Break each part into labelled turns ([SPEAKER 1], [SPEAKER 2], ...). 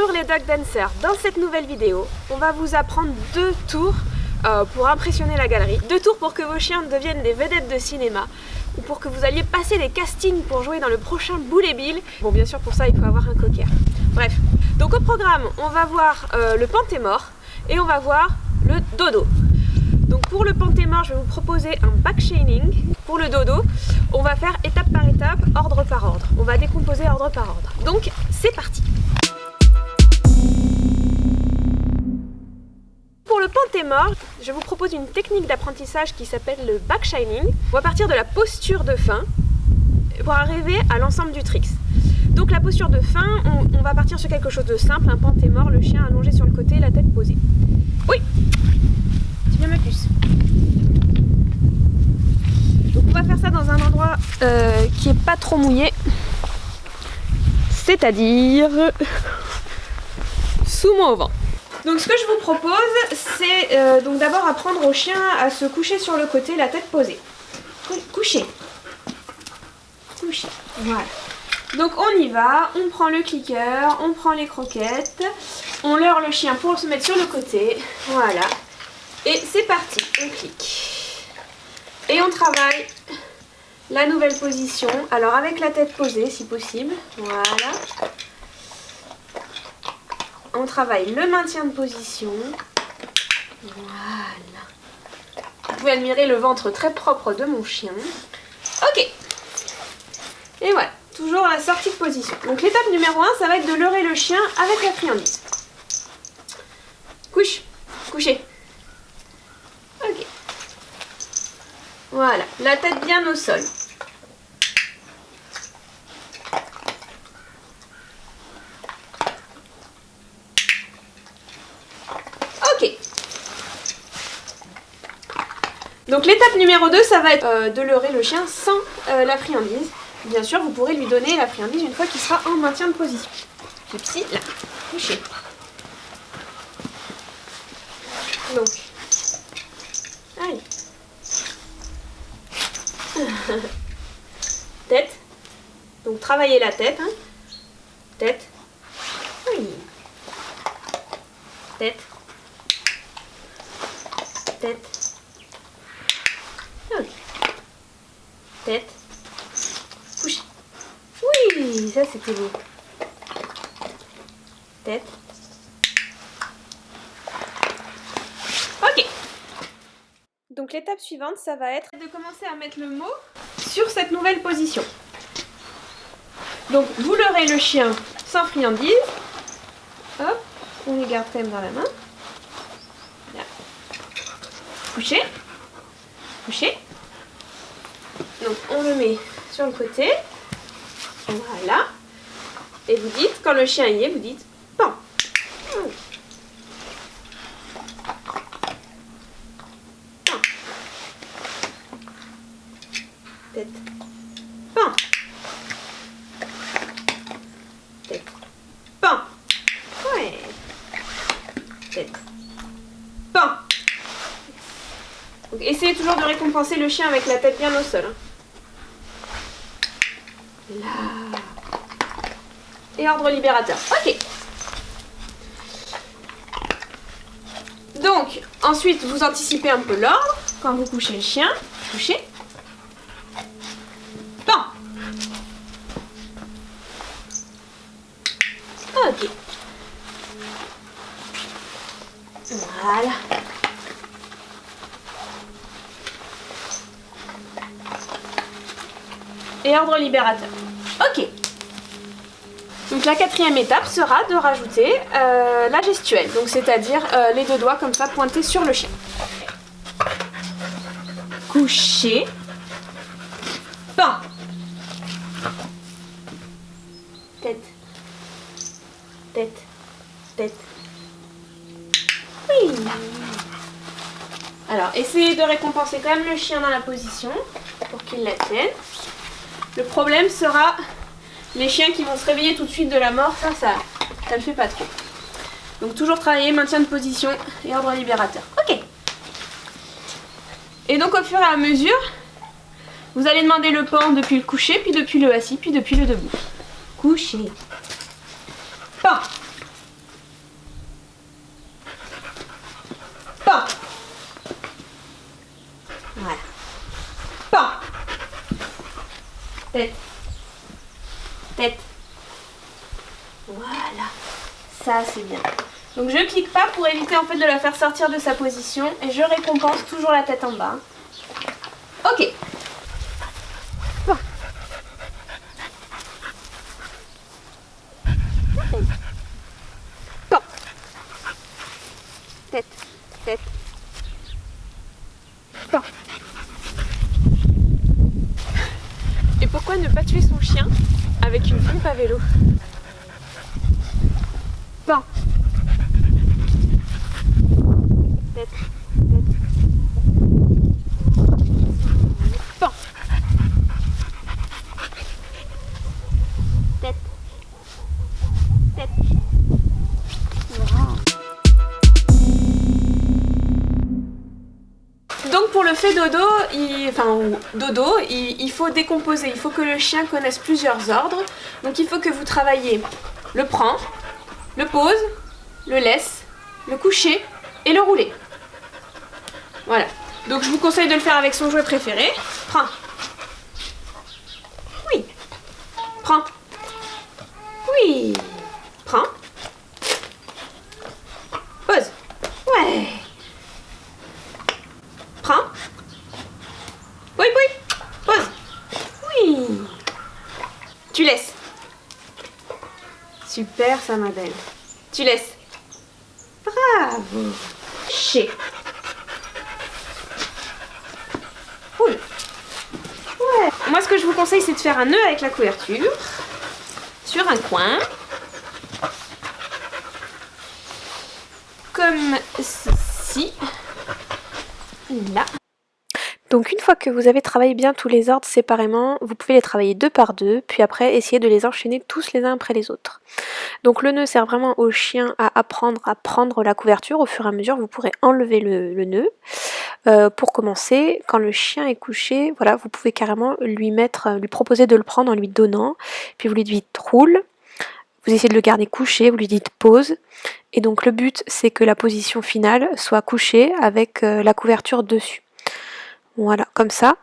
[SPEAKER 1] Bonjour les dog dancers, dans cette nouvelle vidéo, on va vous apprendre 2 tours pour impressionner la galerie. 2 tours pour que vos chiens deviennent des vedettes de cinéma ou pour que vous alliez passer les castings pour jouer dans le prochain Boule et Bill. Bon, bien sûr pour ça il faut avoir un cocker. Bref, donc au programme on va voir le pantémort et on va voir le dodo. Donc pour le pantémort, je vais vous proposer un back chaining. Pour le dodo, on va faire étape par étape, ordre par ordre. On va décomposer ordre par ordre. Donc c'est parti. Pour le pantémort, je vous propose une technique d'apprentissage qui s'appelle le back chaining. On va partir de la posture de fin pour arriver à l'ensemble du tricks. Donc la posture de fin, on va partir sur quelque chose de simple, un pantémort, le chien allongé sur le côté, la tête posée. Oui, tu viens ma puce. Donc on va faire ça dans un endroit qui est pas trop mouillé, c'est-à-dire sous mon auvent. Donc ce que je vous propose, c'est donc d'abord apprendre au chien à se coucher sur le côté, la tête posée. Coucher. Coucher. Voilà. Donc on y va, on prend le clicker, on prend les croquettes, on leurre le chien pour se mettre sur le côté. Voilà. Et c'est parti, on clique. Et on travaille la nouvelle position. Alors avec la tête posée si possible. Voilà. On travaille le maintien de position. Voilà. Vous pouvez admirer le ventre très propre de mon chien. Ok. Et voilà. Toujours la sortie de position. Donc l'étape numéro 1, ça va être de leurrer le chien avec la friandise. Couche. Coucher. Ok. Voilà. La tête bien au sol. Ok. Donc l'étape numéro 2, ça va être de leurrer le chien sans la friandise. Bien sûr, vous pourrez lui donner la friandise une fois qu'il sera en maintien de position. Pipsi, là, couché. Donc, allez. Tête. Donc travaillez la tête. Hein. Tête. Oui. Tête. Tête. Ok. Tête. Couché. Oui, ça c'était beau. Tête. Ok. Donc l'étape suivante, ça va être de commencer à mettre le mot sur cette nouvelle position. Donc vous leurrez le chien sans friandise. Hop, on les garde quand même dans la main. Là. Couché. Couché. Donc on le met sur le côté. Voilà. Et vous dites, quand le chien y est, vous dites pan. Pan. Tête. Pan. Tête. Pan. Ouais. Tête. Pan. Donc essayez toujours de récompenser le chien avec la tête bien au sol. Hein. Là. Et ordre libérateur. Ok. Donc, ensuite, vous anticipez un peu l'ordre. Quand vous couchez le chien, couchez. Pan. Ok. Voilà. Et ordre libérateur. Ok. Donc la 4e étape sera de rajouter la gestuelle, donc c'est-à-dire les 2 doigts comme ça pointés sur le chien. Coucher. Pan. Tête. Tête. Tête. Oui. Alors essayez de récompenser quand même le chien dans la position pour qu'il la tienne. Le problème sera les chiens qui vont se réveiller tout de suite de la mort, ça le fait pas trop. Donc toujours travailler, maintien de position et ordre libérateur. Ok. Et donc au fur et à mesure, vous allez demander le pan depuis le couché, puis depuis le assis, puis depuis le debout. Couché. Pan. Voilà. Pan. Tête. Tête. Voilà. Ça, c'est bien. Donc je clique pas pour éviter en fait de la faire sortir de sa position et je récompense toujours la tête en bas. Ok. Bon. Bon. Tête, tête. Bon. Et pourquoi ne pas tuer son chien avec une pompe à vélo? Bon. Tête, tête. Bon. Tête. Tête. Wow. Donc pour le fait dodo, il faut décomposer, il faut que le chien connaisse plusieurs ordres. Donc il faut que vous travaillez le prend, le pose, le laisse, le coucher et le rouler. Voilà. Donc je vous conseille de le faire avec son jouet préféré. Prends. Oui. Prends. Oui. Prends. Pose. Ouais. Prends. Oui, oui. Pose. Oui. Tu laisses. Super ça ma belle. Tu laisses. Bravo. Chez. Cool. Ouais. Moi ce que je vous conseille c'est de faire un nœud avec la couverture sur un coin. Comme ceci. Là. Donc une fois que vous avez travaillé bien tous les ordres séparément, vous pouvez les travailler deux par deux, puis après essayer de les enchaîner tous les uns après les autres. Donc le nœud sert vraiment au chien à apprendre à prendre la couverture. Au fur et à mesure, vous pourrez enlever le nœud. Pour commencer, quand le chien est couché, voilà, vous pouvez carrément lui proposer de le prendre en lui donnant, puis vous lui dites roule, vous essayez de le garder couché, vous lui dites pause, et donc le but c'est que la position finale soit couchée avec la couverture dessus. Voilà, comme ça.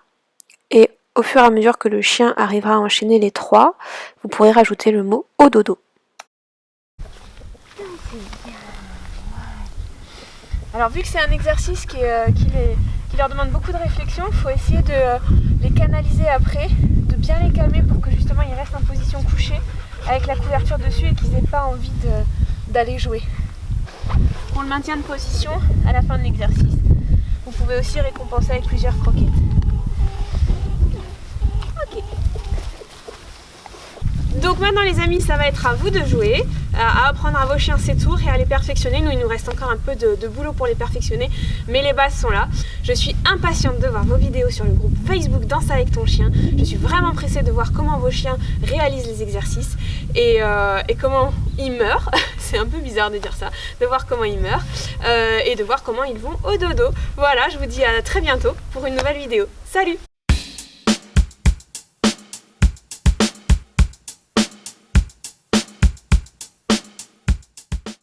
[SPEAKER 1] Et au fur et à mesure que le chien arrivera à enchaîner les trois, vous pourrez rajouter le mot au dodo. Alors vu que c'est un exercice qui leur demande beaucoup de réflexion, il faut essayer de les canaliser après, de bien les calmer pour que justement ils restent en position couchée avec la couverture dessus et qu'ils n'aient pas envie d'aller jouer. Pour le maintien de position à la fin de l'exercice, vous pouvez aussi récompenser avec plusieurs croquettes. Ok. Donc maintenant les amis, ça va être à vous de jouer, à apprendre à vos chiens ces tours et à les perfectionner. Nous, il nous reste encore un peu de boulot pour les perfectionner, mais les bases sont là. Je suis impatiente de voir vos vidéos sur le groupe Facebook Danse avec ton chien. Je suis vraiment pressée de voir comment vos chiens réalisent les exercices et comment ils meurent. C'est un peu bizarre de dire ça, de voir comment ils meurent et de voir comment ils vont au dodo. Voilà, je vous dis à très bientôt pour une nouvelle vidéo. Salut!